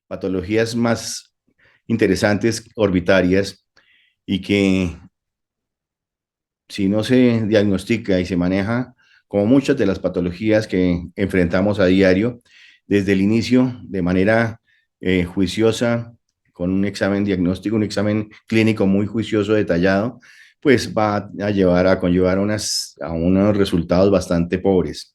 patologías más interesantes orbitarias y que si no se diagnostica y se maneja como muchas de las patologías que enfrentamos a diario, desde el inicio de manera juiciosa, con un examen diagnóstico, un examen clínico muy juicioso, detallado, pues va a llevar a conllevar a unos resultados bastante pobres.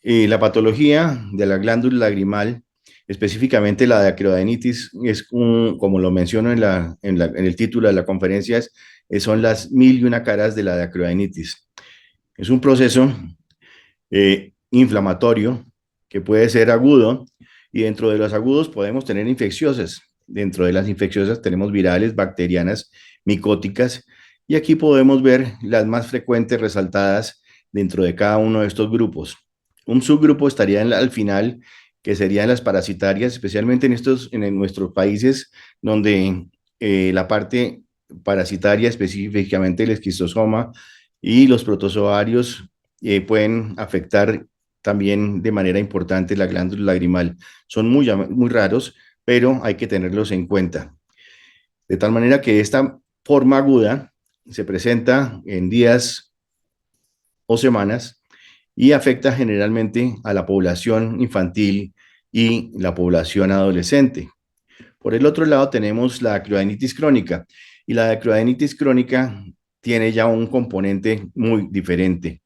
La patología de la glándula lagrimal, específicamente la de acroadenitis, como lo menciono en el título de la conferencia, son las mil y una caras de la de acroadenitis. Es un proceso inflamatorio que puede ser agudo y dentro de los agudos podemos tener infecciosas. Dentro de las infecciosas tenemos virales, bacterianas, micóticas y aquí podemos ver las más frecuentes resaltadas dentro de cada uno de estos grupos. Un subgrupo estaría al final, que serían las parasitarias, especialmente en nuestros países donde la parte parasitaria, específicamente el esquistosoma y los protozoarios, pueden afectar también de manera importante la glándula lagrimal. Son muy raros, pero hay que tenerlos en cuenta. De tal manera que esta forma aguda se presenta en días o semanas y afecta generalmente a la población infantil y la población adolescente. Por el otro lado tenemos la acroadenitis crónica y la acroadenitis crónica tiene ya un componente muy diferente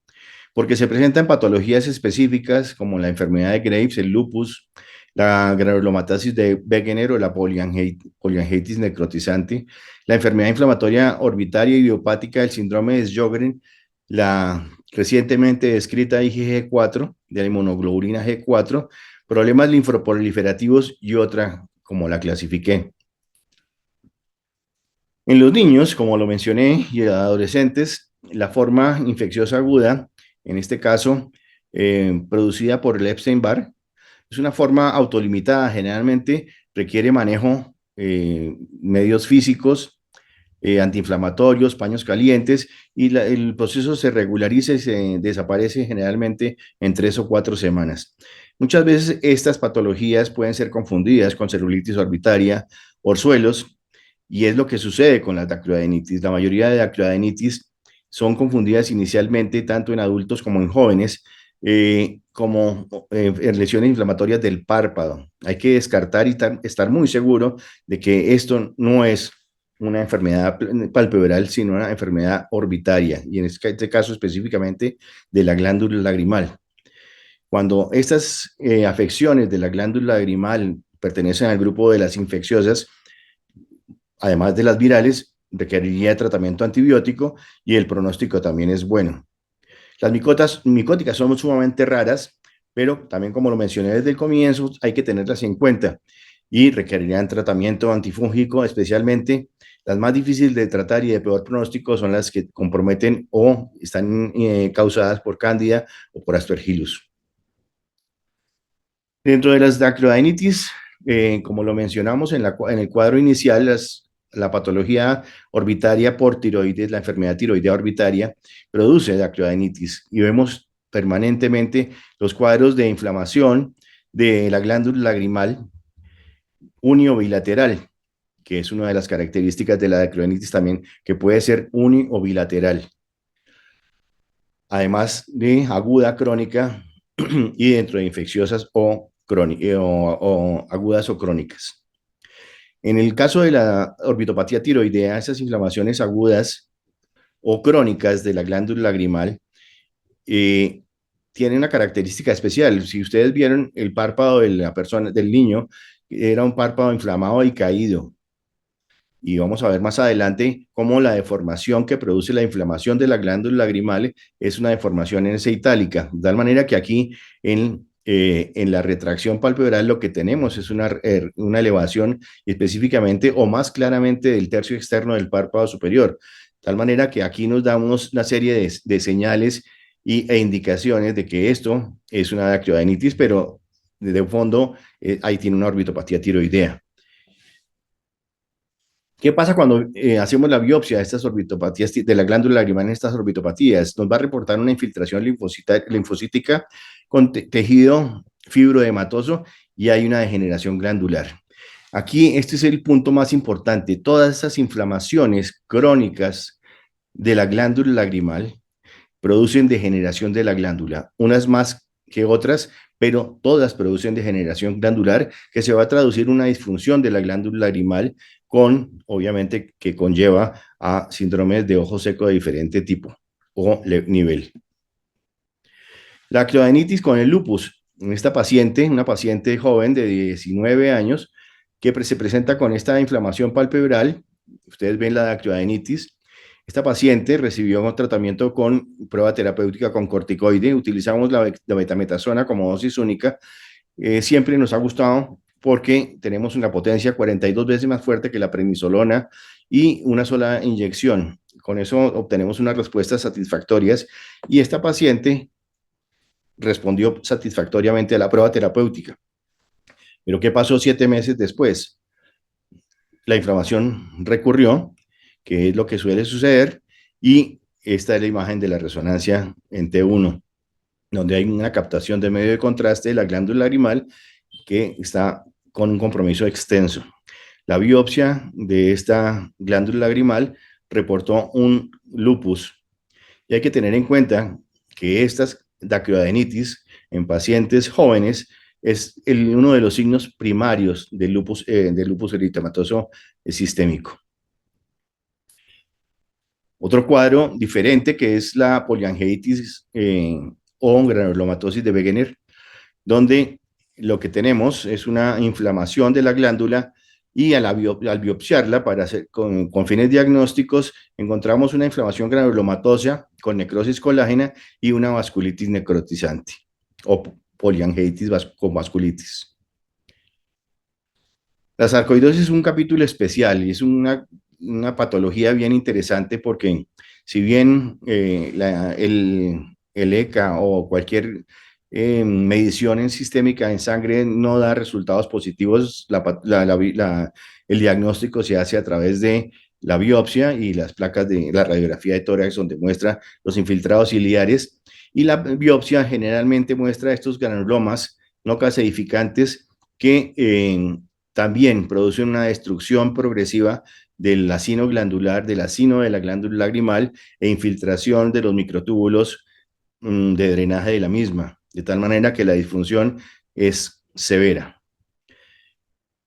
porque se presentan patologías específicas como la enfermedad de Graves, el lupus, la granulomatosis de Wegener o la poliangitis necrotizante, la enfermedad inflamatoria orbitaria idiopática del síndrome de Sjögren, la recientemente descrita IgG4, de la inmunoglobulina G4, problemas linfoproliferativos y otra, como la clasifiqué. En los niños, como lo mencioné, y adolescentes, la forma infecciosa aguda, en este caso producida por el Epstein-Barr, es una forma autolimitada, generalmente requiere manejo, medios físicos, antiinflamatorios, paños calientes, y el proceso se regulariza y se desaparece generalmente en 3 o 4 semanas. Muchas veces estas patologías pueden ser confundidas con celulitis orbitaria, orzuelos, y es lo que sucede con la dacroadenitis. La mayoría de dacroadenitis son confundidas inicialmente tanto en adultos como en jóvenes, como en lesiones inflamatorias del párpado. Hay que descartar y estar muy seguro de que esto no es una enfermedad palpebral, sino una enfermedad orbitaria, y en este caso específicamente de la glándula lagrimal. Cuando estas afecciones de la glándula lagrimal pertenecen al grupo de las infecciosas, además de las virales, requeriría tratamiento antibiótico y el pronóstico también es bueno. Las micóticas son sumamente raras, pero también, como lo mencioné desde el comienzo, hay que tenerlas en cuenta y requerirían tratamiento antifúngico, especialmente las más difíciles de tratar y de peor pronóstico son las que comprometen o están causadas por cándida o por aspergillus. Dentro de las dacroadenitis, como lo mencionamos en el cuadro inicial, la patología orbitaria por tiroides, la enfermedad tiroidea orbitaria, produce dacroadenitis y vemos permanentemente los cuadros de inflamación de la glándula lagrimal uni o bilateral, que es una de las características de la dacroadenitis también, que puede ser uni o bilateral, además de aguda, crónica y dentro de infecciosas o agudas o crónicas. En el caso de la orbitopatía tiroidea, esas inflamaciones agudas o crónicas de la glándula lagrimal eh, tienen una característica especial. Si ustedes vieron el párpado de la persona, del niño, era un párpado inflamado y caído. Y vamos a ver más adelante cómo la deformación que produce la inflamación de la glándula lagrimal es una deformación en S itálica, de tal manera que aquí en la retracción palpebral lo que tenemos es una elevación específicamente o más claramente del tercio externo del párpado superior, de tal manera que aquí nos damos una serie de señales e indicaciones de que esto es una dacroadenitis, pero de fondo ahí tiene una orbitopatía tiroidea. ¿Qué pasa cuando hacemos la biopsia de estas orbitopatías, de la glándula lagrimal en estas orbitopatías? Nos va a reportar una infiltración linfocítica con tejido fibrohematoso y hay una degeneración glandular. Aquí este es el punto más importante. Todas esas inflamaciones crónicas de la glándula lagrimal producen degeneración de la glándula, unas más que otras, pero todas producen degeneración glandular que se va a traducir en una disfunción de la glándula lagrimal con, obviamente, que conlleva a síndromes de ojo seco de diferente tipo o nivel. La cleidocranitis con el lupus, en esta paciente, una paciente joven de 19 años, que se presenta con esta inflamación palpebral, ustedes ven la cleidocranitis. Esta paciente recibió un tratamiento con prueba terapéutica con corticoide, utilizamos la betametasona como dosis única. Siempre nos ha gustado porque tenemos una potencia 42 veces más fuerte que la prednisolona y una sola inyección. Con eso obtenemos unas respuestas satisfactorias y esta paciente respondió satisfactoriamente a la prueba terapéutica. Pero ¿qué pasó 7 meses después? La inflamación recurrió, que es lo que suele suceder, y esta es la imagen de la resonancia en T1, donde hay una captación de medio de contraste de la glándula lagrimal que está con un compromiso extenso. La biopsia de esta glándula lagrimal reportó un lupus. Y hay que tener en cuenta que estas dacroadenitis en pacientes jóvenes es uno de los signos primarios del lupus eritematoso sistémico. Otro cuadro diferente que es la poliangiitis o granulomatosis de Wegener, donde lo que tenemos es una inflamación de la glándula y al biopsiarla para hacer, con fines diagnósticos encontramos una inflamación granulomatosa con necrosis colágena y una vasculitis necrotizante o poliangiitis con vasculitis. La sarcoidosis es un capítulo especial y es una patología bien interesante porque si bien el ECA o cualquier medición en sistémica en sangre no da resultados positivos, el diagnóstico se hace a través de la biopsia y las placas de la radiografía de tórax donde muestra los infiltrados ciliares y la biopsia generalmente muestra estos granulomas no caseificantes que también producen una destrucción progresiva del acino glandular, del acino de la glándula lagrimal e infiltración de los microtúbulos de drenaje de la misma, de tal manera que la disfunción es severa.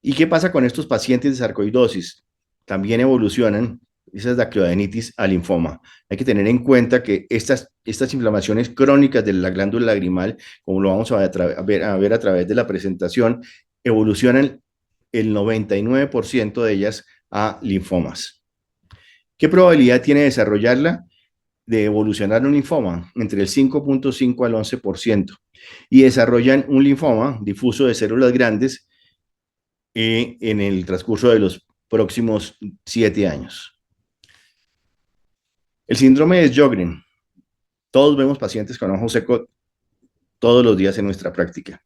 ¿Y qué pasa con estos pacientes de sarcoidosis? También evolucionan esas dacroadenitis a linfoma. Hay que tener en cuenta que estas inflamaciones crónicas de la glándula lagrimal, como lo vamos a ver a través de la presentación, evolucionan el 99% de ellas a linfomas. ¿Qué probabilidad tiene de desarrollarla? De evolucionar un linfoma entre el 5.5 al 11% y desarrollan un linfoma difuso de células grandes en el transcurso de los próximos 7 años. El síndrome de Sjögren. Todos vemos pacientes con ojo seco todos los días en nuestra práctica.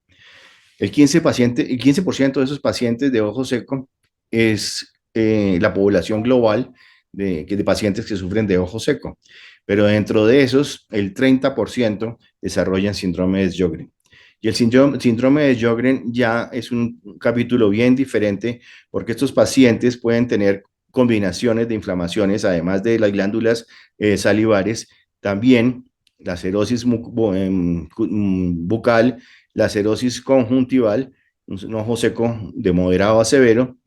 El 15% de esos pacientes de ojo seco es la población global de pacientes que sufren de ojo seco, pero dentro de esos, el 30% desarrollan síndrome de Sjögren. Y el síndrome de Sjögren ya es un capítulo bien diferente porque estos pacientes pueden tener combinaciones de inflamaciones, además de las glándulas salivares, también la cerosis bucal, la cerosis conjuntival, un ojo seco de moderado a severo,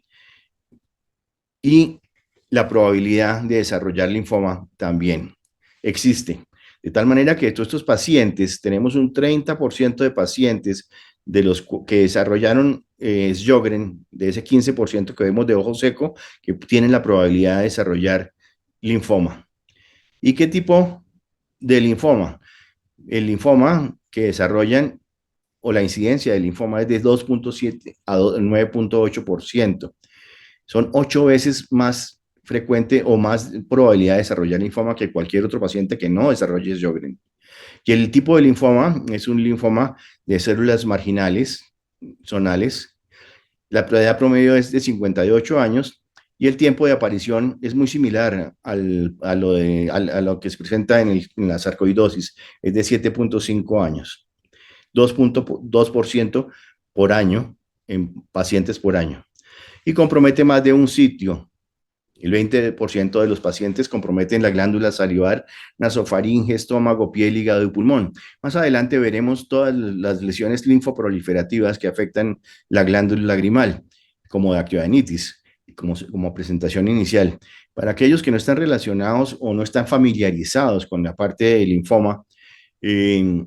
y la probabilidad de desarrollar linfoma también existe. De tal manera que de todos estos pacientes, tenemos un 30% de pacientes de los que desarrollaron Sjögren, de ese 15% que vemos de ojo seco, que tienen la probabilidad de desarrollar linfoma. ¿Y qué tipo de linfoma? El linfoma que desarrollan o la incidencia del linfoma es de 2.7 a 9.8%. Son 8 veces más frecuente o más probabilidad de desarrollar linfoma que cualquier otro paciente que no desarrolle Sjögren. Y el tipo de linfoma es un linfoma de células marginales, zonales. La edad promedio es de 58 años y el tiempo de aparición es muy similar a lo que se presenta en la sarcoidosis, es de 7.5 años, 2.2% por año en pacientes por año y compromete más de un sitio. El 20% de los pacientes comprometen la glándula salivar, nasofaringe, estómago, piel, hígado y pulmón. Más adelante veremos todas las lesiones linfoproliferativas que afectan la glándula lagrimal, como actiodinitis, como presentación inicial. Para aquellos que no están relacionados o no están familiarizados con la parte del linfoma, eh,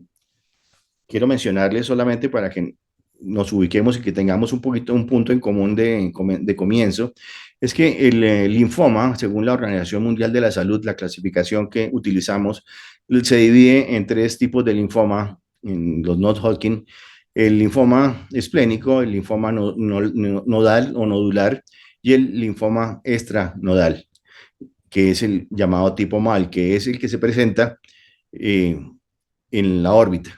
quiero mencionarles solamente para que nos ubiquemos y que tengamos un poquito un punto en común de comienzo, es que el linfoma, según la Organización Mundial de la Salud, la clasificación que utilizamos, se divide en tres tipos de linfoma, en los non-Hodgkin, el linfoma esplénico, el linfoma nodal o nodular y el linfoma extranodal, que es el llamado tipo MAL, que es el que se presenta eh, en la órbita.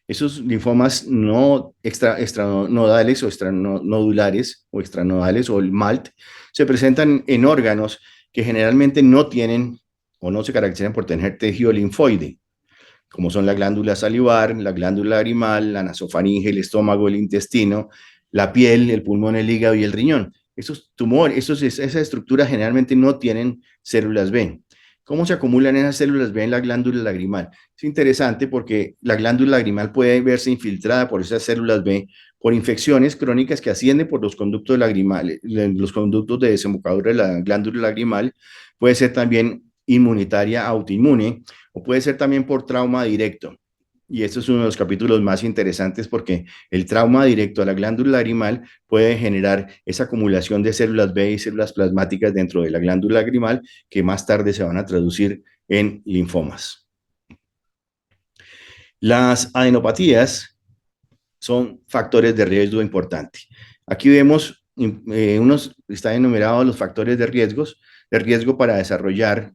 Esos linfomas no extranodales o extranodulares o extranodales o el MALT se presentan en órganos que generalmente no tienen o no se caracterizan por tener tejido linfoide, como son la glándula salivar, la glándula lagrimal, la nasofaringe, el estómago, el intestino, la piel, el pulmón, el hígado y el riñón. Esos tumores, esa estructura generalmente no tienen células B. ¿Cómo se acumulan esas células B en la glándula lagrimal? Es interesante porque la glándula lagrimal puede verse infiltrada por esas células B por infecciones crónicas que ascienden por los conductos lagrimales, los conductos de desembocadura de la glándula lagrimal. Puede ser también inmunitaria autoinmune o puede ser también por trauma directo. Y este es uno de los capítulos más interesantes porque el trauma directo a la glándula lagrimal puede generar esa acumulación de células B y células plasmáticas dentro de la glándula lagrimal que más tarde se van a traducir en linfomas. Las adenopatías son factores de riesgo importantes. Aquí vemos están enumerados los factores de riesgo para desarrollar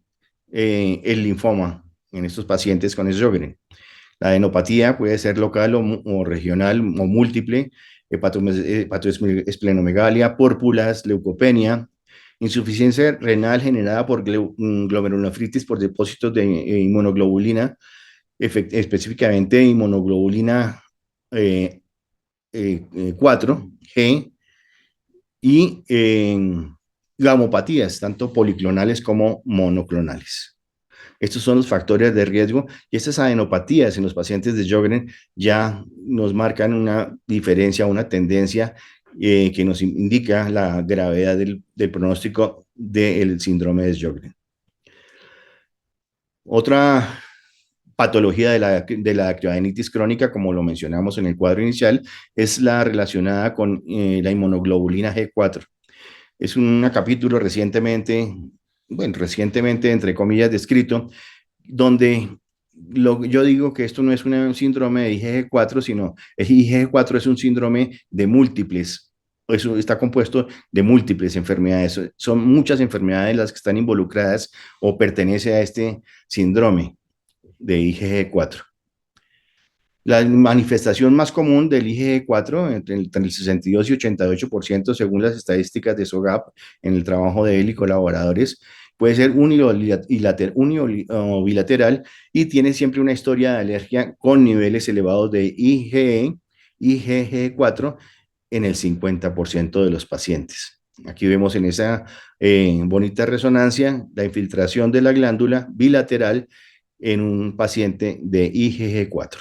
el linfoma en estos pacientes con Sjögren. La adenopatía puede ser local o regional o múltiple, hepatoesplenomegalia, púrpuras, leucopenia, insuficiencia renal generada por glomerulonefritis por depósitos de inmunoglobulina, específicamente inmunoglobulina 4G y gamopatías, tanto policlonales como monoclonales. Estos son los factores de riesgo y estas adenopatías en los pacientes de Sjögren ya nos marcan una diferencia, una tendencia que nos indica la gravedad del pronóstico del síndrome de Sjögren. Otra patología de la actiodinitis crónica, como lo mencionamos en el cuadro inicial, es la relacionada con la inmunoglobulina G4. Es un capítulo recientemente, bueno, recientemente, entre comillas, descrito, donde yo digo que esto no es un síndrome de IgG4, sino el IgG4 es un síndrome de múltiples, eso está compuesto de múltiples enfermedades, son muchas enfermedades las que están involucradas o pertenece a este síndrome de IgG4. La manifestación más común del IgG4, entre el 62 y 88%, según las estadísticas de SOGAP en el trabajo de él y colaboradores, puede ser unilateral y tiene siempre una historia de alergia con niveles elevados de IgG4 en el 50% de los pacientes. Aquí vemos en esa bonita resonancia la infiltración de la glándula bilateral en un paciente de IgG4.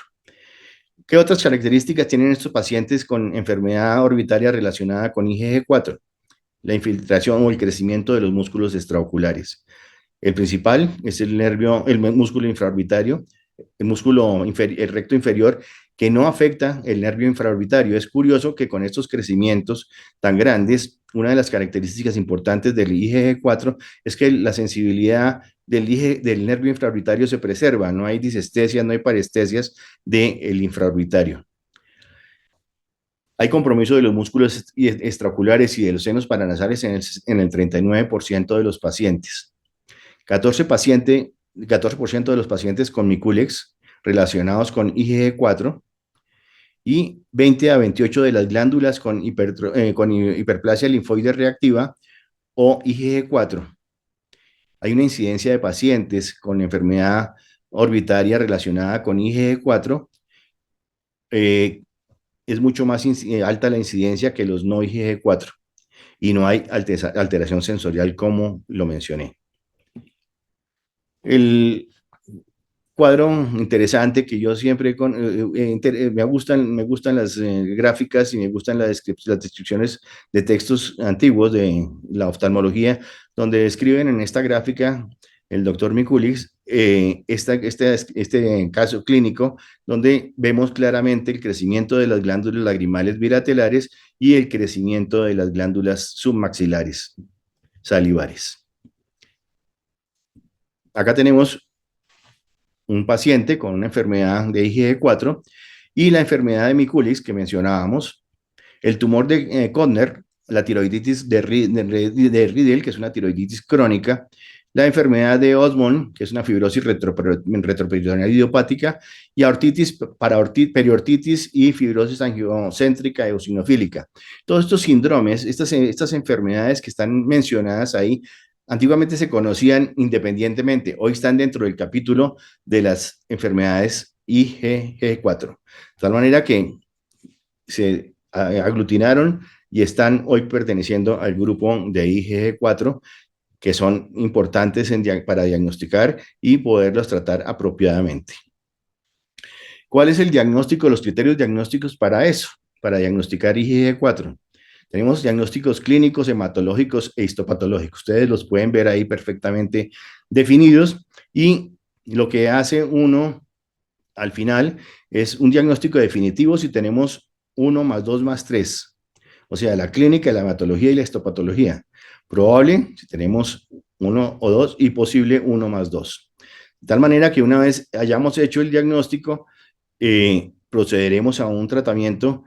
¿Qué otras características tienen estos pacientes con enfermedad orbitaria relacionada con IgG4? La infiltración o el crecimiento de los músculos extraoculares. El principal es el músculo infraorbitario, el recto inferior, que no afecta el nervio infraorbitario. Es curioso que con estos crecimientos tan grandes, una de las características importantes del IgG4 es que la sensibilidad del nervio infraorbitario se preserva, no hay disestesias, no hay parestesias del infraorbitario. Hay compromiso de los músculos extraoculares y de los senos paranasales en el 39% de los pacientes. 14% de los pacientes con Miculex relacionados con IgG4 y 20 a 28 de las glándulas con hiperplasia linfoide reactiva o IgG4. Hay una incidencia de pacientes con enfermedad orbitaria relacionada con IgG4 es mucho más alta la incidencia que los no IgG4 y no hay alteración sensorial como lo mencioné. El cuadro interesante que yo siempre me gustan las gráficas y me gustan las descripciones de textos antiguos de la oftalmología, donde describen en esta gráfica el doctor Mikulicz este caso clínico, donde vemos claramente el crecimiento de las glándulas lagrimales bilaterales y el crecimiento de las glándulas submaxilares salivares. Acá tenemos un paciente con una enfermedad de IgG4 y la enfermedad de Mikulicz que mencionábamos, el tumor de Kottner, la tiroiditis de Riedel, que es una tiroiditis crónica, la enfermedad de Osmond, que es una fibrosis retroperitoneal idiopática, y aortitis, periortitis y fibrosis angiocéntrica eosinofílica. Todos estos síndromes, estas enfermedades que están mencionadas ahí, antiguamente se conocían independientemente, hoy están dentro del capítulo de las enfermedades IgG4. De tal manera que se aglutinaron y están hoy perteneciendo al grupo de IgG4, que son importantes para diagnosticar y poderlos tratar apropiadamente. ¿Cuál es el diagnóstico, los criterios diagnósticos para eso, para diagnosticar IgG4? Tenemos diagnósticos clínicos, hematológicos e histopatológicos. Ustedes los pueden ver ahí perfectamente definidos y lo que hace uno al final es un diagnóstico definitivo si tenemos 1 más 2 más 3, o sea, la clínica, la hematología y la histopatología. Probable si tenemos 1 o 2 y posible 1 más 2. De tal manera que una vez hayamos hecho el diagnóstico, procederemos a un tratamiento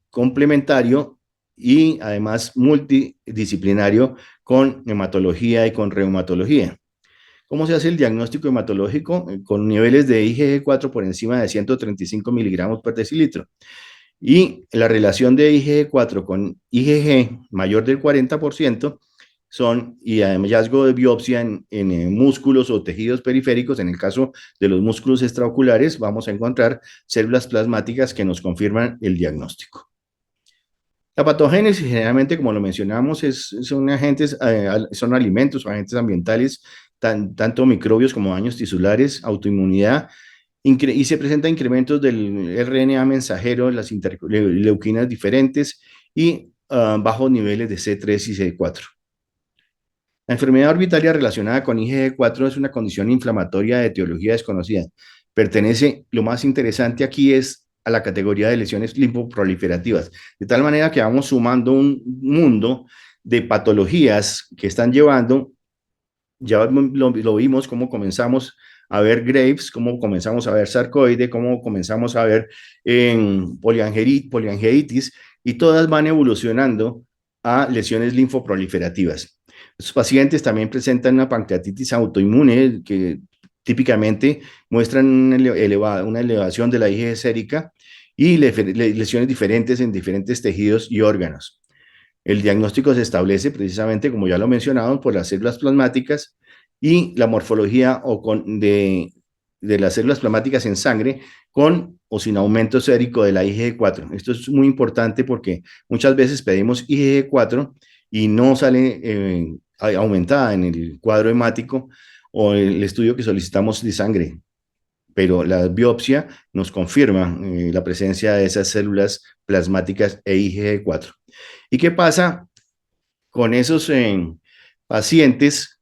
complementario y además multidisciplinario con hematología y con reumatología. ¿Cómo se hace el diagnóstico hematológico? Con niveles de IgG4 por encima de 135 miligramos por decilitro. Y la relación de IgG4 con IgG mayor del 40% y hallazgo de biopsia en músculos o tejidos periféricos. En el caso de los músculos extraoculares, vamos a encontrar células plasmáticas que nos confirman el diagnóstico. La patogénesis, generalmente, como lo mencionamos, son agentes, son alimentos o agentes ambientales, tanto microbios como daños tisulares, autoinmunidad, y se presentan incrementos del RNA mensajero, las interleuquinas diferentes y bajos niveles de C3 y C4. La enfermedad orbitaria relacionada con IgG4 es una condición inflamatoria de etiología desconocida. Pertenece, lo más interesante aquí es a la categoría de lesiones linfoproliferativas, de tal manera que vamos sumando un mundo de patologías que están llevando, ya lo vimos, cómo comenzamos a ver Graves, cómo comenzamos a ver sarcoide, cómo comenzamos a ver poliangeitis, y todas van evolucionando a lesiones linfoproliferativas. Los pacientes también presentan una pancreatitis autoinmune que típicamente muestran una elevación de la IgG sérica y lesiones diferentes en diferentes tejidos y órganos. El diagnóstico se establece precisamente, como ya lo mencionamos, por las células plasmáticas y la morfología de las células plasmáticas en sangre con o sin aumento sérico de la IgG4. Esto es muy importante porque muchas veces pedimos IgG4 y no sale aumentada en el cuadro hemático o el estudio que solicitamos de sangre, pero la biopsia nos confirma la presencia de esas células plasmáticas e IgG4. ¿Y qué pasa con esos pacientes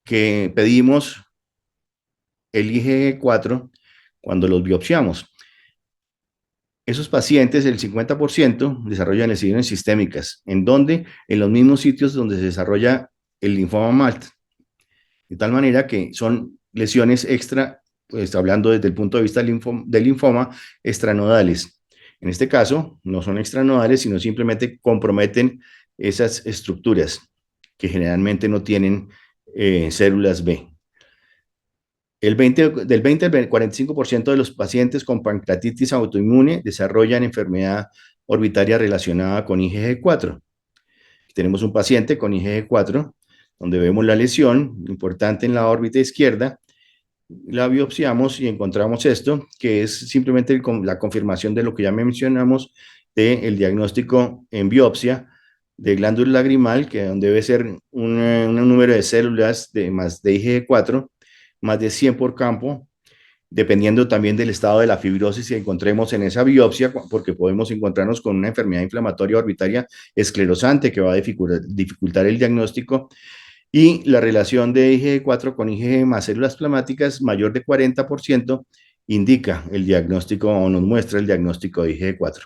que pedimos el IgG4 cuando los biopsiamos? Esos pacientes, el 50% desarrollan lesiones sistémicas. ¿En dónde? En los mismos sitios donde se desarrolla el linfoma MALT. De tal manera que son lesiones extra, pues hablando desde el punto de vista del linfoma, extranodales. En este caso, no son extranodales, sino simplemente comprometen esas estructuras que generalmente no tienen células B. Del 20 al 45% de los pacientes con pancreatitis autoinmune desarrollan enfermedad orbitaria relacionada con IgG4. Tenemos un paciente con IgG4, donde vemos la lesión importante en la órbita izquierda, la biopsiamos y encontramos esto, que es simplemente la confirmación de lo que ya mencionamos del diagnóstico en biopsia de glándula lagrimal, que debe ser un número de células de más de IgG4, más de 100 por campo, dependiendo también del estado de la fibrosis que encontremos en esa biopsia, porque podemos encontrarnos con una enfermedad inflamatoria orbitaria esclerosante que va a dificultar el diagnóstico, y la relación de IgG4 con IgG más células plasmáticas mayor de 40% indica el diagnóstico o nos muestra el diagnóstico de IgG4.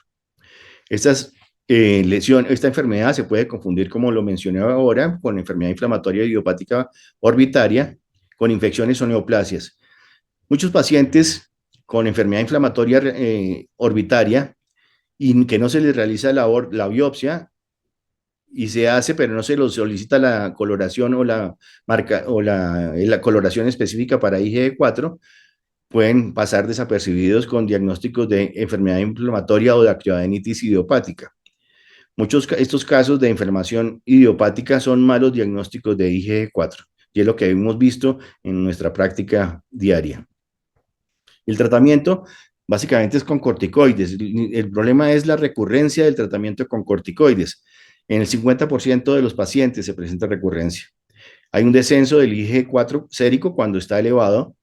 Estas esta enfermedad se puede confundir, como lo mencioné ahora, con enfermedad inflamatoria idiopática orbitaria, con infecciones o neoplasias. Muchos pacientes con enfermedad inflamatoria orbitaria y que no se les realiza la biopsia y se hace, pero no se lo solicita la coloración o la marca o la coloración específica para IgG4, pueden pasar desapercibidos con diagnósticos de enfermedad inflamatoria o de actiodenitis idiopática. Estos casos de inflamación idiopática son malos diagnósticos de IgG4 y es lo que hemos visto en nuestra práctica diaria. El tratamiento básicamente es con corticoides. El problema es la recurrencia del tratamiento con corticoides. En el 50% de los pacientes se presenta recurrencia. Hay un descenso del IgG4 sérico cuando está elevado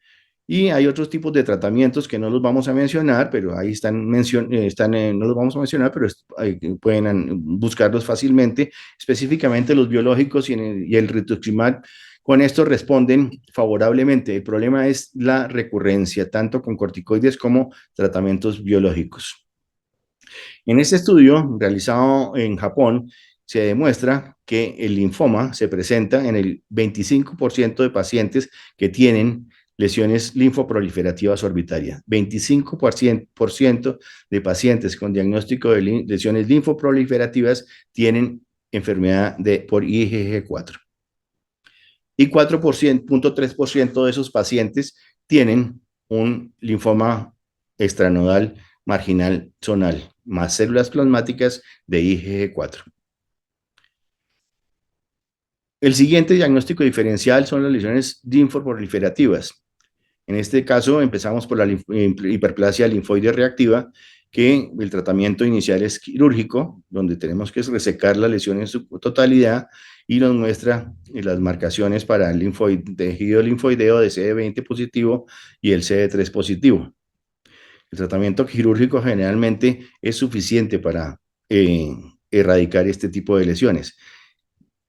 y hay otros tipos de tratamientos que no los vamos a mencionar, pero ahí no los vamos a mencionar, pero pueden buscarlos fácilmente, específicamente los biológicos y el rituximab. Con esto responden favorablemente. El problema es la recurrencia, tanto con corticoides como tratamientos biológicos. En este estudio realizado en Japón, se demuestra que el linfoma se presenta en el 25% de pacientes que tienen lesiones linfoproliferativas orbitarias. 25% de pacientes con diagnóstico de lesiones linfoproliferativas tienen enfermedad por IgG4. Y 4,3% de esos pacientes tienen un linfoma extranodal marginal zonal, más células plasmáticas de IgG4. El siguiente diagnóstico diferencial son las lesiones linfoproliferativas. En este caso empezamos por la hiperplasia linfoide reactiva, que el tratamiento inicial es quirúrgico, donde tenemos que resecar la lesión en su totalidad y nos muestra las marcaciones para el tejido linfoideo de CD20 positivo y el CD3 positivo. El tratamiento quirúrgico generalmente es suficiente para erradicar este tipo de lesiones.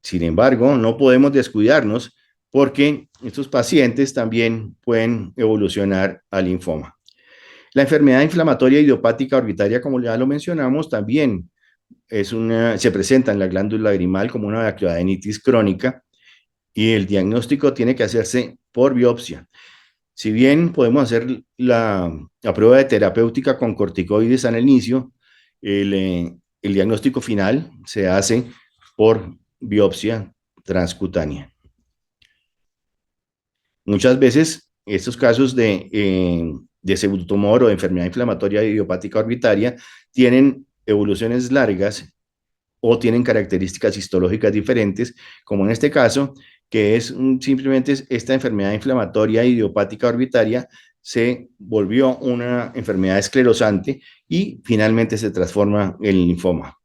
Sin embargo, no podemos descuidarnos porque estos pacientes también pueden evolucionar al linfoma. La enfermedad inflamatoria idiopática orbitaria, como ya lo mencionamos, también se presenta en la glándula lagrimal como una bacteroadenitis crónica y el diagnóstico tiene que hacerse por biopsia. Si bien podemos hacer la prueba de terapéutica con corticoides al inicio, el diagnóstico final se hace por biopsia transcutánea. Muchas veces estos casos de pseudotumor o de enfermedad inflamatoria idiopática orbitaria tienen evoluciones largas o tienen características histológicas diferentes, como en este caso, que es simplemente esta enfermedad inflamatoria idiopática orbitaria se volvió una enfermedad esclerosante y finalmente se transforma en linfoma.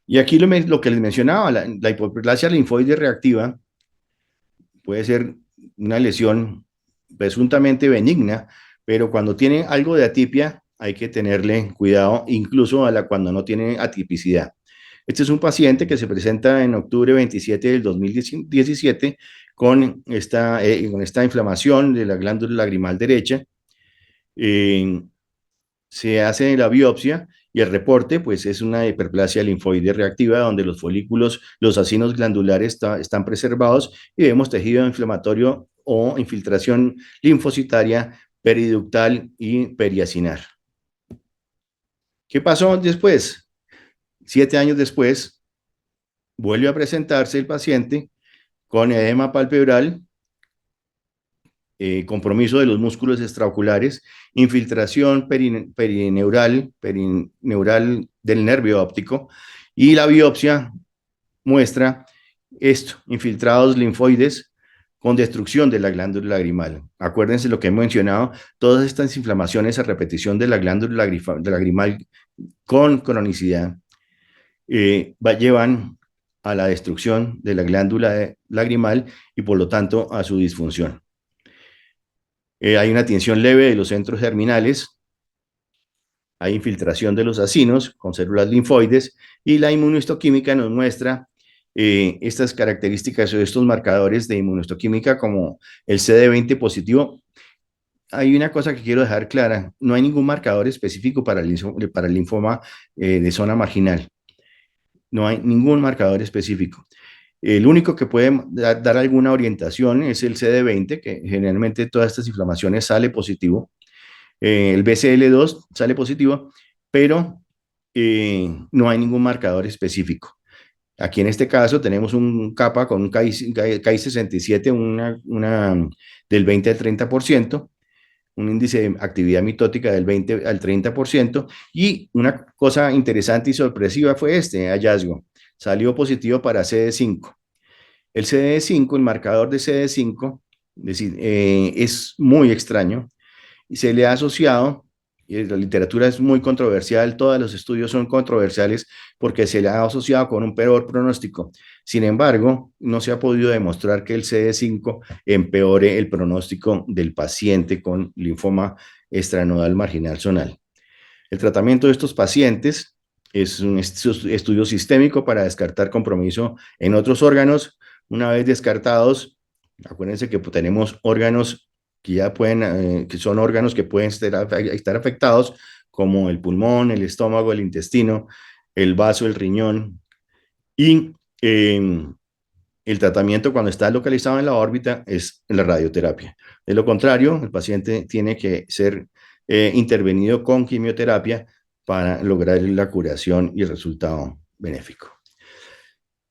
Y aquí lo que les mencionaba, la hipoplasia linfoide reactiva puede ser una lesión presuntamente benigna, pero cuando tiene algo de atipia hay que tenerle cuidado, incluso cuando no tiene atipicidad. Este es un paciente que se presenta en octubre 27 del 2017 con esta inflamación de la glándula lagrimal derecha. Se hace la biopsia y el reporte pues es una hiperplasia linfoide reactiva donde los folículos, los acinos glandulares están preservados y vemos tejido inflamatorio o infiltración linfocitaria periductal y periacinar. ¿Qué pasó después? 7 años después, vuelve a presentarse el paciente con edema palpebral, compromiso de los músculos extraoculares, infiltración perineural del nervio óptico, y la biopsia muestra esto, infiltrados linfoides con destrucción de la glándula lagrimal. Acuérdense lo que he mencionado, todas estas inflamaciones a repetición de la glándula lagrimal con cronicidad llevan a la destrucción de la glándula lagrimal y por lo tanto a su disfunción. Hay una tinción leve de los centros germinales, hay infiltración de los acinos con células linfoides y la inmunohistoquímica nos muestra estas características o estos marcadores de inmunohistoquímica como el CD20 positivo. Hay una cosa que quiero dejar clara, no hay ningún marcador específico para el linfoma de zona marginal, no hay ningún marcador específico. El único que puede dar alguna orientación es el CD20, que generalmente todas estas inflamaciones sale positivo. El BCL2 sale positivo, pero no hay ningún marcador específico. Aquí en este caso tenemos un CAPA con un KI67 del 20 al 30%, un índice de actividad mitótica del 20 al 30%, y una cosa interesante y sorpresiva fue este hallazgo. Salió positivo para CD5. El CD5, el marcador de CD5, es decir, es muy extraño y se le ha asociado, y la literatura es muy controversial, todos los estudios son controversiales porque se le ha asociado con un peor pronóstico. Sin embargo, no se ha podido demostrar que el CD5 empeore el pronóstico del paciente con linfoma extranodal marginal zonal. El tratamiento de estos pacientes es un estudio sistémico para descartar compromiso en otros órganos. Una vez descartados, acuérdense que tenemos órganos que ya pueden, que son órganos que pueden estar afectados, como el pulmón, el estómago, el intestino, el vaso, el riñón, y el tratamiento cuando está localizado en la órbita es la radioterapia. De lo contrario, el paciente tiene que ser intervenido con quimioterapia para lograr la curación y el resultado benéfico.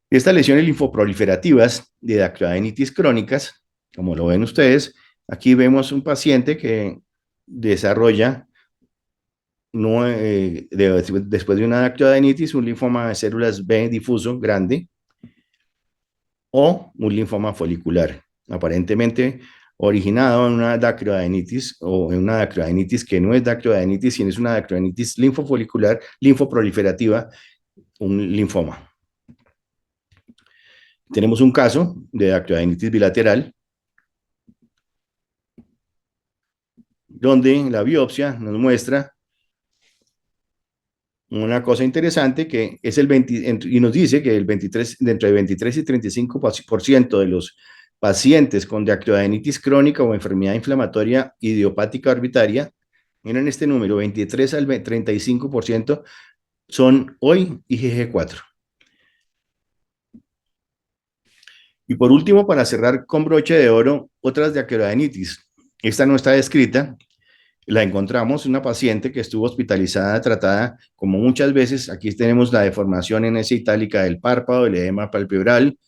Estas lesiones linfoproliferativas de dactioadenitis crónicas, como lo ven ustedes, aquí vemos un paciente que desarrolla después de una dactioadenitis un linfoma de células B difuso grande o un linfoma folicular, aparentemente originado en una dactioadenitis o en una dactioadenitis que no es dactioadenitis, sino es una dactioadenitis linfofolicular, linfoproliferativa, un linfoma. Tenemos un caso de dactioadenitis bilateral, donde la biopsia nos muestra una cosa interesante que es el 20, y nos dice que entre el 23 y 35% de los pacientes con dactioadenitis crónica o enfermedad inflamatoria idiopática orbitaria, miren este número, 23 al 35% son hoy IgG4. Y por último, para cerrar con broche de oro, otras dactioadenitis. Esta no está descrita, la encontramos, una paciente que estuvo hospitalizada, tratada, como muchas veces, aquí tenemos la deformación en esa itálica del párpado, el edema palpebral,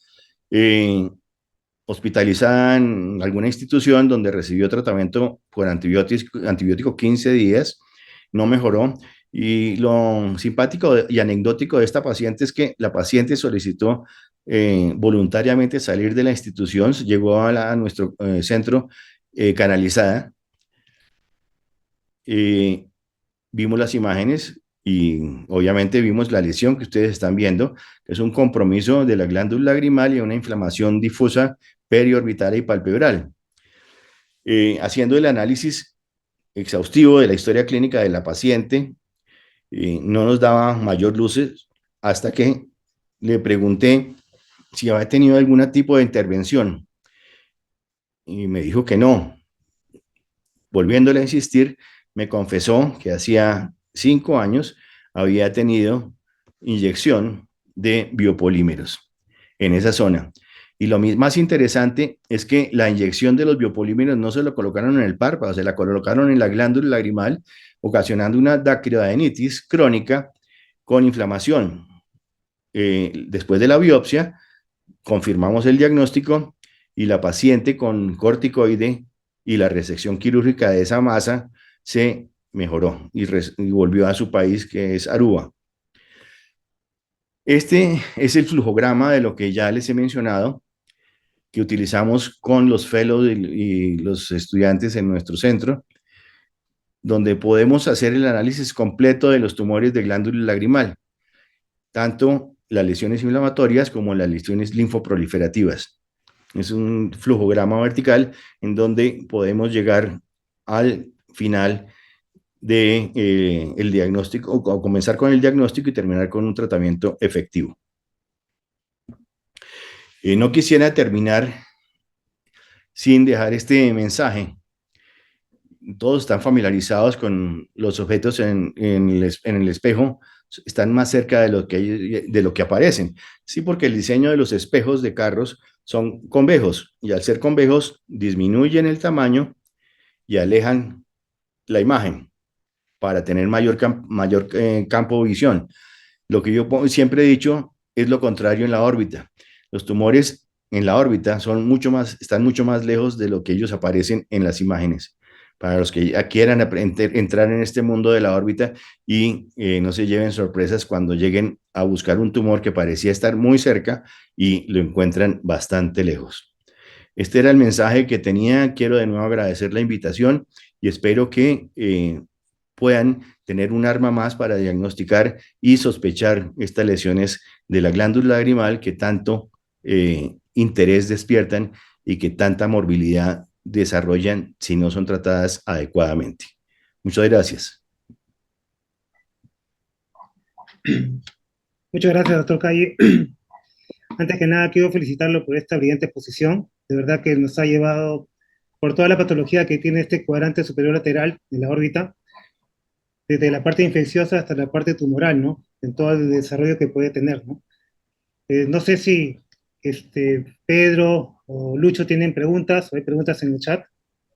hospitalizada en alguna institución donde recibió tratamiento con antibiótico 15 días, no mejoró. Y lo simpático y anecdótico de esta paciente es que la paciente solicitó voluntariamente salir de la institución, llegó a nuestro centro canalizada. Vimos las imágenes y obviamente vimos la lesión que ustedes están viendo, que es un compromiso de la glándula lagrimal y una inflamación difusa periorbital y palpebral. Haciendo el análisis exhaustivo de la historia clínica de la paciente, no nos daba mayor luces hasta que le pregunté si había tenido algún tipo de intervención y me dijo que no. Volviéndole a insistir, me confesó que hacía 5 años había tenido inyección de biopolímeros en esa zona. Y lo más interesante es que la inyección de los biopolímeros no se lo colocaron en el párpado, se la colocaron en la glándula lagrimal, ocasionando una dactioadenitis crónica con inflamación. Después de la biopsia, confirmamos el diagnóstico y la paciente con corticoide y la resección quirúrgica de esa masa se mejoró y volvió a su país, que es Aruba. Este es el flujograma de lo que ya les he mencionado. que utilizamos con los fellows y los estudiantes en nuestro centro, donde podemos hacer el análisis completo de los tumores de glándula lagrimal, tanto las lesiones inflamatorias como las lesiones linfoproliferativas. Es un flujograma vertical en donde podemos llegar al final de el diagnóstico, o comenzar con el diagnóstico y terminar con un tratamiento efectivo. No quisiera terminar sin dejar este mensaje. Todos están familiarizados con los objetos en el espejo, están más cerca de lo que aparecen. Sí, porque el diseño de los espejos de carros son convejos y al ser convejos disminuyen el tamaño y alejan la imagen para tener mayor campo de visión. Lo que yo siempre he dicho es lo contrario en la órbita. Los tumores en la órbita están mucho más lejos de lo que ellos aparecen en las imágenes. Para los que ya quieran entrar en este mundo de la órbita y no se lleven sorpresas cuando lleguen a buscar un tumor que parecía estar muy cerca y lo encuentran bastante lejos. Este era el mensaje que tenía. Quiero de nuevo agradecer la invitación y espero que puedan tener un arma más para diagnosticar y sospechar estas lesiones de la glándula lagrimal que tanto interés despiertan y que tanta morbilidad desarrollan si no son tratadas adecuadamente. Muchas gracias. Muchas gracias, doctor Calle. Antes que nada, quiero felicitarlo por esta brillante exposición. De verdad que nos ha llevado por toda la patología que tiene este cuadrante superior lateral de la órbita, desde la parte infecciosa hasta la parte tumoral, ¿no? En todo el desarrollo que puede tener, ¿no? No sé si Pedro o Lucho tienen preguntas, o hay preguntas en el chat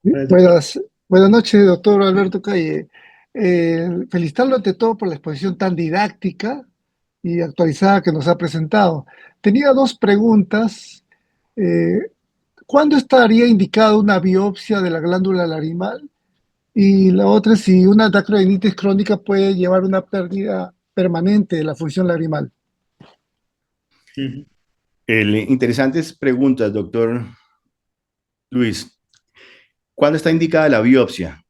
para el doctor. Buenas noches, doctor Alberto Calle. Felicitarlo ante todo por la exposición tan didáctica y actualizada que nos ha presentado. Tenía dos preguntas. ¿Cuándo estaría indicada una biopsia de la glándula lagrimal? Y la otra es si una dacroenitis crónica puede llevar a una pérdida permanente de la función lagrimal. Interesantes preguntas, doctor Luis. ¿Cuándo está indicada la biopsia?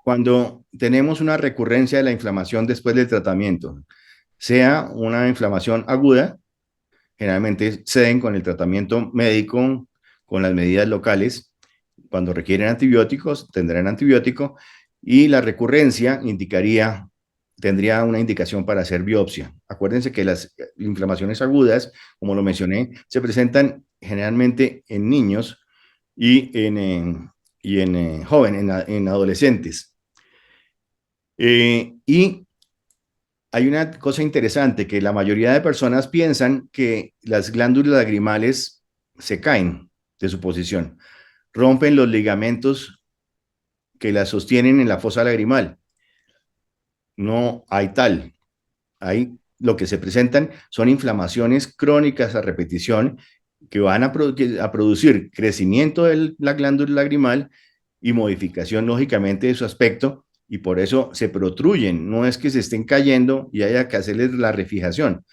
Cuando tenemos una recurrencia de la inflamación después del tratamiento, sea una inflamación aguda, generalmente ceden con el tratamiento médico, con las medidas locales. Cuando requieren antibióticos, tendrán antibiótico y la recurrencia tendría una indicación para hacer biopsia. Acuérdense que las inflamaciones agudas, como lo mencioné, se presentan generalmente en niños y en jóvenes, en adolescentes. Y hay una cosa interesante, que la mayoría de personas piensan que las glándulas lagrimales se caen de su posición, rompen los ligamentos que las sostienen en la fosa lagrimal. No hay tal. Lo que se presentan son inflamaciones crónicas a repetición que van a producir crecimiento de la glándula lagrimal y modificación lógicamente de su aspecto, y por eso se protruyen. No es que se estén cayendo y haya que hacerles la refijación.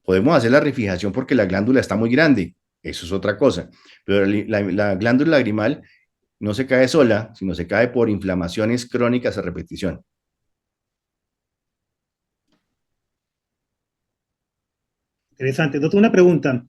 Podemos hacer la refijación porque la glándula está muy grande, eso es otra cosa, pero la glándula lagrimal no se cae sola, sino se cae por inflamaciones crónicas a repetición. Interesante. Doctor, una pregunta,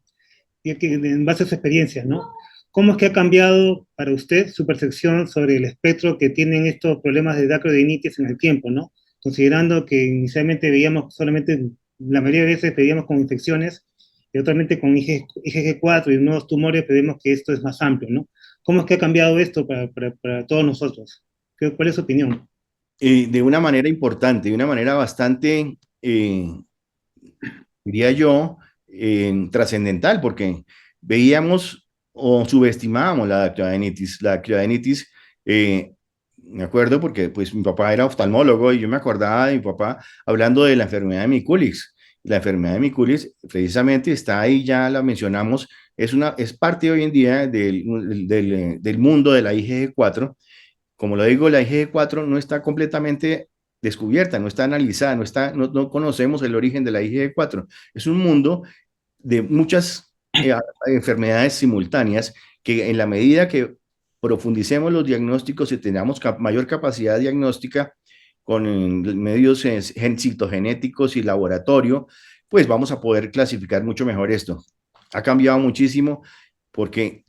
en base a su experiencia, ¿no? ¿Cómo es que ha cambiado para usted su percepción sobre el espectro que tienen estos problemas de dacroadenitis en el tiempo, ¿no? Considerando que inicialmente veíamos solamente, la mayoría de veces veíamos con infecciones, y actualmente con IgG4 y nuevos tumores vemos que esto es más amplio, ¿no? ¿Cómo es que ha cambiado esto para todos nosotros? ¿Cuál es su opinión? De una manera importante, de una manera bastante, diría yo, trascendental, porque veíamos o subestimábamos la dactyoadenitis. La dactyoadenitis, me acuerdo porque pues mi papá era oftalmólogo y yo me acordaba de mi papá hablando de la enfermedad de Miculis. La enfermedad de Miculis precisamente está ahí, ya la mencionamos, es parte hoy en día del mundo de la IgG4. Como lo digo, la IgG4 no está completamente descubierta, no está analizada, no conocemos el origen de la IgG4. Es un mundo de muchas enfermedades simultáneas que en la medida que profundicemos los diagnósticos y tengamos mayor capacidad diagnóstica con medios citogenéticos y laboratorio, pues vamos a poder clasificar mucho mejor esto. Ha cambiado muchísimo porque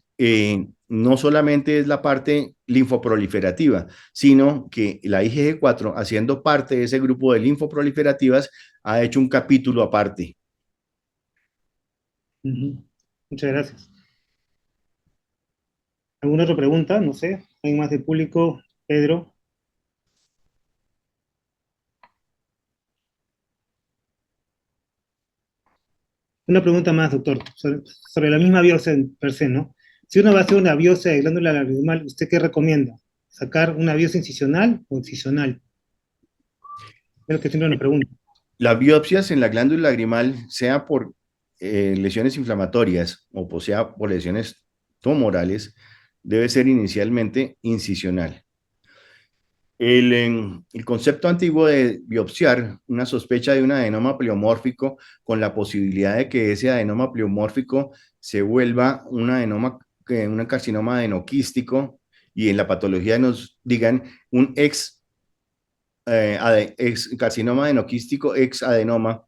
no solamente es la parte linfoproliferativa, sino que la IgG4, haciendo parte de ese grupo de linfoproliferativas, ha hecho un capítulo aparte. Muchas gracias. ¿Alguna otra pregunta? No sé. ¿Hay más del público? Pedro. Una pregunta más, doctor, sobre la misma biopsia per se, ¿no? Si uno va a hacer una biopsia de glándula lagrimal, ¿usted qué recomienda? ¿Sacar una biopsia incisional o excisional? Es lo que siempre nos pregunto. Las biopsias en la glándula lagrimal, sea por lesiones inflamatorias o sea por lesiones tumorales, debe ser inicialmente incisional. El concepto antiguo de biopsiar una sospecha de un adenoma pleomórfico con la posibilidad de que ese adenoma pleomórfico se vuelva un adenoma, un carcinoma adenoquístico y en la patología nos digan un ex carcinoma adenoquístico, ex adenoma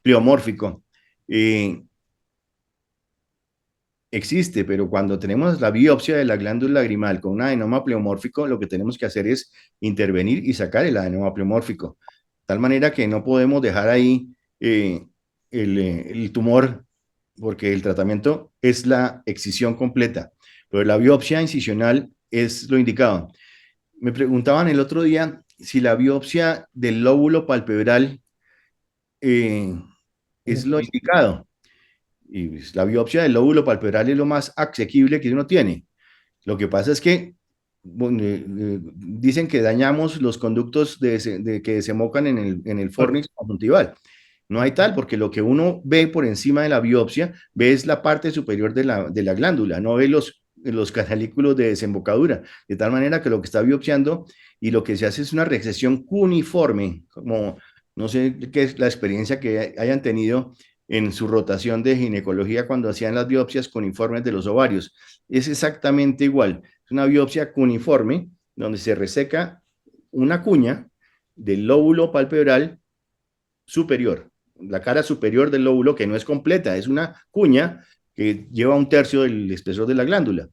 pleomórfico. Existe, pero cuando tenemos la biopsia de la glándula lagrimal con un adenoma pleomórfico, lo que tenemos que hacer es intervenir y sacar el adenoma pleomórfico. De tal manera que no podemos dejar ahí el tumor, porque el tratamiento es la excisión completa, pero la biopsia incisional es lo indicado. Me preguntaban el otro día si la biopsia del lóbulo palpebral es lo indicado. Y pues, la biopsia del lóbulo palpebral es lo más asequible que uno tiene. Lo que pasa es que bueno, dicen que dañamos los conductos que desembocan en el fornix conjuntival. No hay tal, porque lo que uno ve por encima de la biopsia, ve es la parte superior de la glándula, no ve los canalículos de desembocadura. De tal manera que lo que está biopsiando y lo que se hace es una resección cuneiforme, como no sé qué es la experiencia que hayan tenido en su rotación de ginecología cuando hacían las biopsias cuneiformes de los ovarios. Es exactamente igual. Es una biopsia cuneiforme donde se reseca una cuña del lóbulo palpebral superior, la cara superior del lóbulo, que no es completa, es una cuña que lleva un tercio del espesor de la glándula.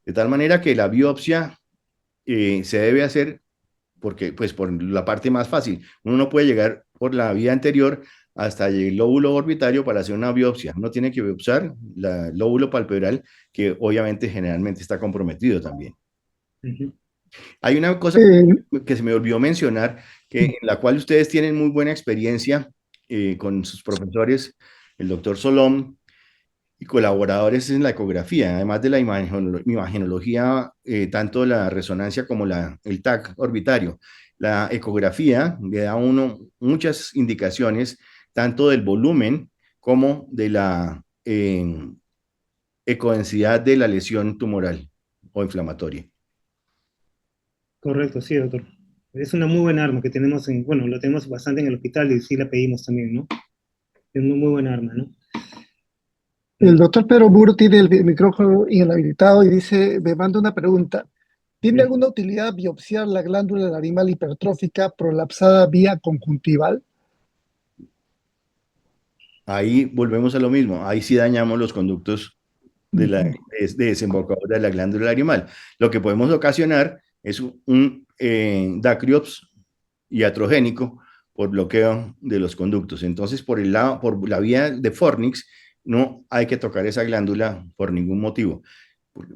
De tal manera que la biopsia se debe hacer porque, pues, por la parte más fácil. Uno no puede llegar por la vía anterior hasta el lóbulo orbitario para hacer una biopsia. Uno tiene que biopsiar el lóbulo palpebral, que obviamente generalmente está comprometido también. Hay una cosa que se me olvidó mencionar, en la cual ustedes tienen muy buena experiencia con sus profesores, el doctor Solón, y colaboradores en la ecografía, además de la imagenología, tanto la resonancia como el TAC orbitario. La ecografía le da a uno muchas indicaciones, tanto del volumen como de la ecodensidad de la lesión tumoral o inflamatoria. Correcto, sí, doctor. Es una muy buena arma que tenemos bueno, lo tenemos bastante en el hospital y sí la pedimos también, ¿no? Es una muy buena arma, ¿no? El doctor Pedro Muro tiene el micrófono inhabilitado y dice, me manda una pregunta. ¿Tiene alguna utilidad biopsiar la glándula lagrimal hipertrófica prolapsada vía conjuntival? Ahí volvemos a lo mismo, ahí sí dañamos los conductos de desembocadura de la glándula lagrimal. Lo que podemos ocasionar es un dacriops iatrogénico por bloqueo de los conductos. Entonces, por la vía de fornix, no hay que tocar esa glándula por ningún motivo.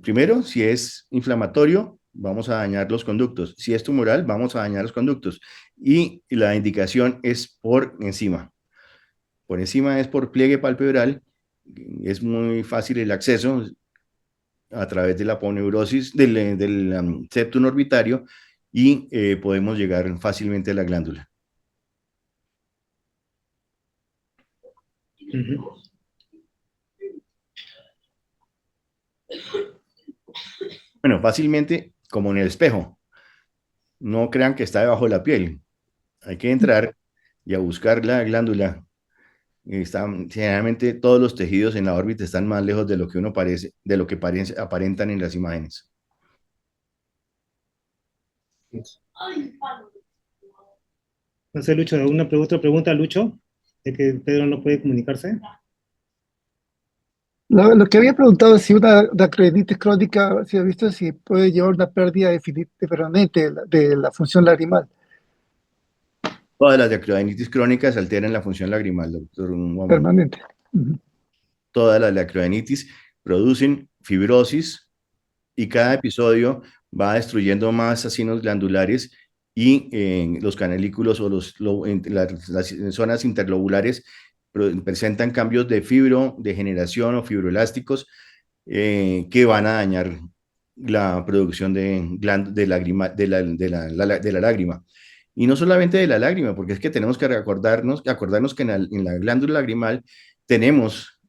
Primero, si es inflamatorio, vamos a dañar los conductos. Si es tumoral, vamos a dañar los conductos. Y la indicación es por encima. Por encima es por pliegue palpebral. Es muy fácil el acceso a través de la aponeurosis del septum orbitario y podemos llegar fácilmente a la glándula. Bueno, fácilmente como en el espejo. No crean que está debajo de la piel. Hay que entrar y a buscar la glándula Generalmente todos los tejidos en la órbita están más lejos de lo que uno parece, de lo que aparentan en las imágenes. No sé, Lucho, otra pregunta, Lucho, de que Pedro no puede comunicarse. Lo que había preguntado es si una dacroiditis crónica, si ha visto si puede llevar una pérdida permanente de la función lagrimal Todas las acroadenitis crónicas alteran la función lagrimal, doctor Woman. permanente. Ujú. Todas las acroadenitis producen fibrosis y cada episodio va destruyendo más acinos glandulares y los canalículos o las zonas interlobulares presentan cambios de fibrodegeneración o fibroelásticos que van a dañar la producción de la lágrima. Y no solamente de la lágrima, porque es que tenemos que acordarnos que en la glándula lagrimal tenemos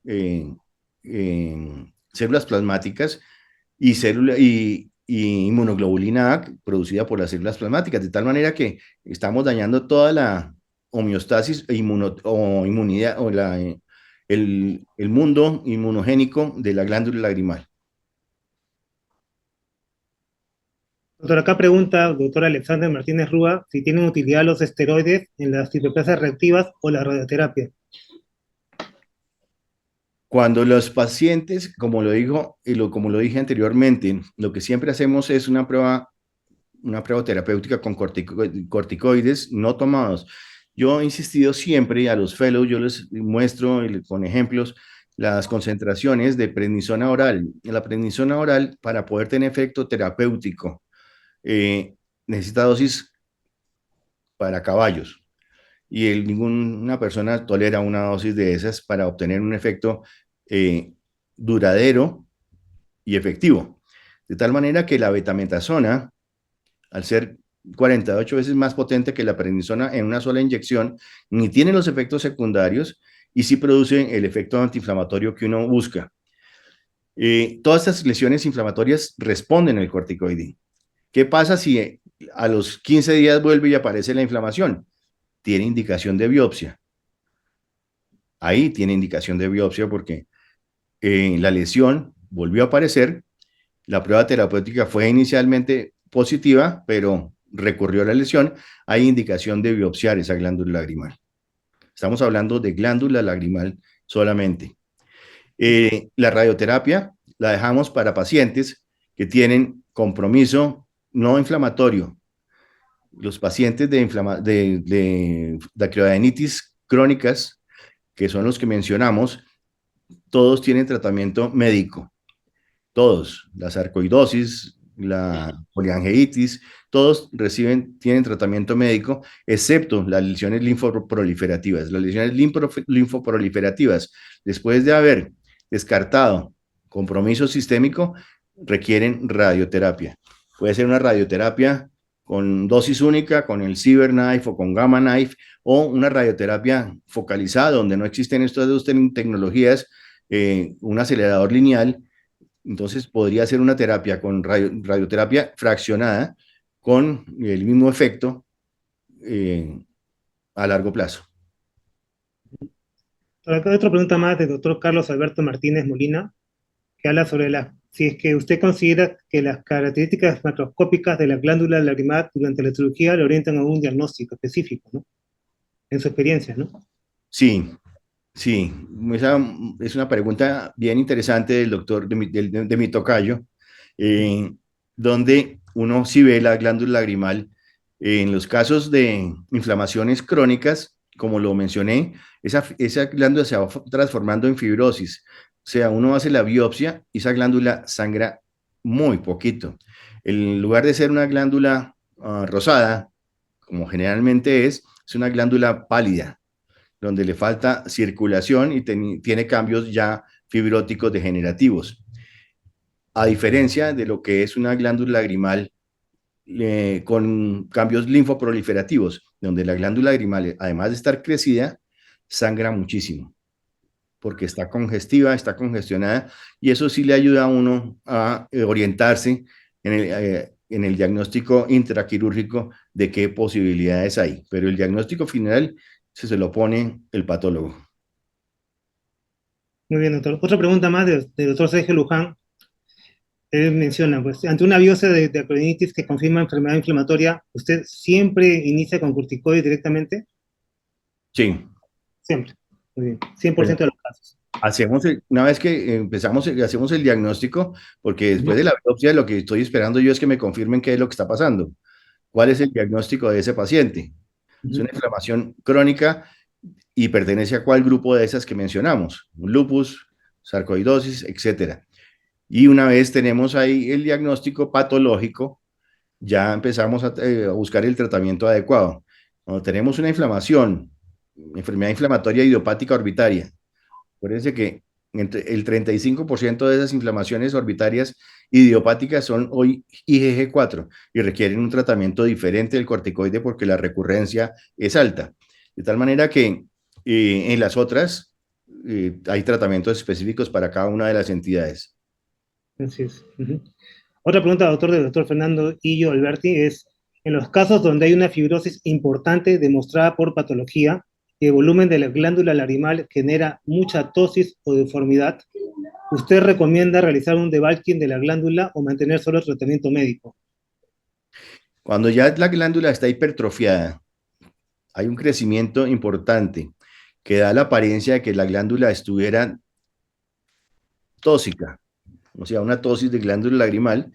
células plasmáticas y inmunoglobulina A producida por las células plasmáticas, de tal manera que estamos dañando toda la homeostasis o inmunidad o el mundo inmunogénico de la glándula lagrimal. Doctor, acá pregunta, doctor Alexander Martínez Rúa, si tienen utilidad los esteroides en las hiperplasias reactivas o la radioterapia. Cuando los pacientes, como lo dijo como lo dije anteriormente, lo que siempre hacemos es una prueba terapéutica con corticoides no tomados. Yo he insistido siempre a los fellows, yo les muestro con ejemplos las concentraciones de prednisona oral. La prednisona oral, para poder tener efecto terapéutico, necesita dosis para caballos y ninguna persona tolera una dosis de esas para obtener un efecto duradero y efectivo. De tal manera que la betametasona, al ser 48 veces más potente que la prednisona en una sola inyección, ni tiene los efectos secundarios y sí produce el efecto antiinflamatorio que uno busca. Todas estas lesiones inflamatorias responden al corticoide. ¿Qué pasa si a los 15 días vuelve y aparece la inflamación? Tiene indicación de biopsia. Ahí tiene indicación de biopsia porque la lesión volvió a aparecer. La prueba terapéutica fue inicialmente positiva, pero recurrió a la lesión. Hay indicación de biopsiar esa glándula lagrimal. Estamos hablando de glándula lagrimal solamente. La radioterapia la dejamos para pacientes que tienen compromiso no inflamatorio. Los pacientes de acroadenitis crónicas, que son los que mencionamos, todos tienen tratamiento médico. Todos, la sarcoidosis, la poliangeitis, todos tienen tratamiento médico, excepto las lesiones linfoproliferativas. Las lesiones linfoproliferativas, después de haber descartado compromiso sistémico, requieren radioterapia. Puede ser una radioterapia con dosis única, con el CyberKnife o con Gamma Knife, o una radioterapia focalizada, donde no existen estas dos tecnologías, un acelerador lineal. Entonces podría ser una terapia con radioterapia fraccionada con el mismo efecto a largo plazo. Acá otra pregunta más del doctor Carlos Alberto Martínez Molina, que habla sobre si es que usted considera que las características macroscópicas de la glándula lagrimal durante la cirugía le orientan a un diagnóstico específico, ¿no? En su experiencia, ¿no? Sí, sí, esa es una pregunta bien interesante del doctor, de mi tocayo, eh, donde uno sí ve la glándula lagrimal en los casos de inflamaciones crónicas, como lo mencioné, esa glándula se va transformando en fibrosis. O sea, uno hace la biopsia y esa glándula sangra muy poquito. En lugar de ser una glándula rosada, como generalmente es una glándula pálida donde le falta circulación y tiene cambios ya fibróticos degenerativos. A diferencia de lo que es una glándula lagrimal con cambios linfoproliferativos, donde la glándula lagrimal, además de estar crecida, sangra muchísimo, porque está congestiva, está congestionada, y eso sí le ayuda a uno a orientarse en el diagnóstico intraquirúrgico de qué posibilidades hay. Pero el diagnóstico final se lo pone el patólogo. Muy bien, doctor. Otra pregunta más del doctor Sergio Luján. Él menciona, pues, ante una biopsia de acroinitis que confirma enfermedad inflamatoria, ¿usted siempre inicia con corticoides directamente? Sí. Siempre. Muy bien. Pues 100% de los casos. una vez que empezamos, hacemos el diagnóstico, porque Ujú, después de la biopsia lo que estoy esperando yo es que me confirmen qué es lo que está pasando. ¿Cuál es el diagnóstico de ese paciente? Es ujú. una inflamación crónica y pertenece a cuál grupo de esas que mencionamos, lupus, sarcoidosis, etcétera. Y una vez tenemos ahí el diagnóstico patológico, ya empezamos a buscar el tratamiento adecuado. Cuando tenemos una inflamación, enfermedad inflamatoria idiopática orbitaria, acuérdense que entre el 35% de esas inflamaciones orbitarias idiopáticas son hoy IgG4 y requieren un tratamiento diferente del corticoide porque la recurrencia es alta. De tal manera que en las otras hay tratamientos específicos para cada una de las entidades. Así es. Ujú. Otra pregunta, doctor, del doctor Fernando Illo Alberti es, en los casos donde hay una fibrosis importante demostrada por patología y el volumen de la glándula lagrimal genera mucha tosis o deformidad, ¿usted recomienda realizar un debulking de la glándula o mantener solo el tratamiento médico? Cuando ya la glándula está hipertrofiada, hay un crecimiento importante que da la apariencia de que la glándula estuviera tóxica, o sea, una tosis de glándula lagrimal.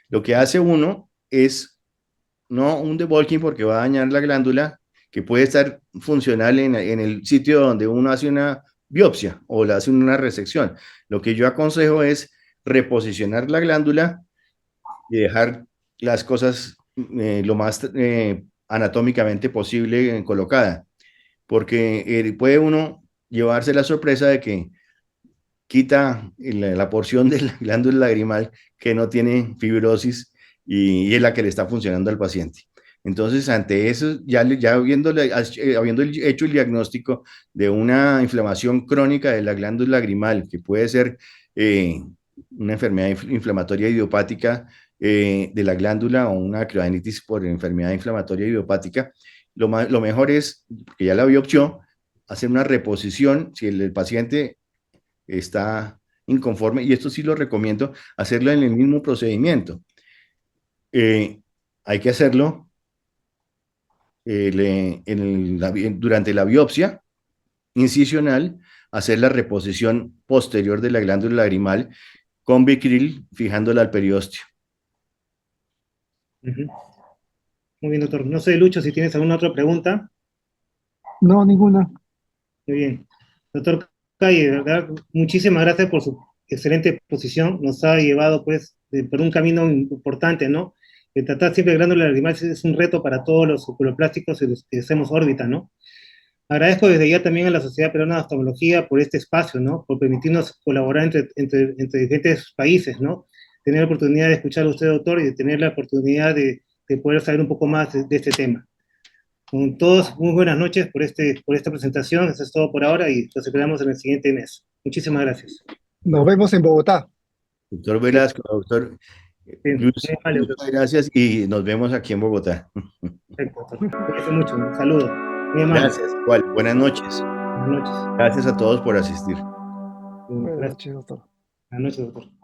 Lo que hace uno es no un debulking porque va a dañar la glándula, que puede estar funcional en el sitio donde uno hace una biopsia o le hace una resección. Lo que yo aconsejo es reposicionar la glándula y dejar las cosas lo más anatómicamente posible colocada, porque puede uno llevarse la sorpresa de que quita la porción de la glándula lagrimal que no tiene fibrosis y es la que le está funcionando al paciente. Entonces, ante eso, ya habiendo hecho el diagnóstico de una inflamación crónica de la glándula lagrimal, que puede ser una enfermedad inflamatoria idiopática de la glándula o una acroadenitis por enfermedad inflamatoria idiopática, lo mejor es, que ya la biopsió, hacer una reposición. Si el paciente está inconforme, y esto sí lo recomiendo, hacerlo en el mismo procedimiento. Eh, Hay que hacerlo durante la biopsia incisional, hacer la reposición posterior de la glándula lagrimal con Vicryl, fijándola al periósteo. Ujú. Muy bien, doctor. No sé, Lucho, si tienes alguna otra pregunta. No, ninguna. Muy bien. Doctor Calle, de verdad, muchísimas gracias por su excelente exposición. Nos ha llevado, pues, por un camino importante, ¿no? El tratar siempre de glándula lagrimal es un reto para todos los oculoplásticos y los que hacemos órbita, ¿no? Agradezco desde ya también a la Sociedad Peruana de Oftalmología por este espacio, ¿no? Por permitirnos colaborar entre diferentes países, ¿no? Tener la oportunidad de escuchar a usted, doctor, y de tener la oportunidad de poder saber un poco más de este tema. Con todos, muy buenas noches por esta presentación. Eso es todo por ahora y los esperamos en el siguiente mes. Muchísimas gracias. Nos vemos en Bogotá. Doctor Velasco, doctor Bien, Cruz, muy amable, doctor. muchas gracias y nos vemos aquí en Bogotá. Perfecto, doctor. Cuídense mucho. Un saludo. Muy amable. Gracias, igual, buenas noches. Buenas noches. Gracias a todos por asistir. Buenas Gracias. noches, doctor. Buenas noches, doctor.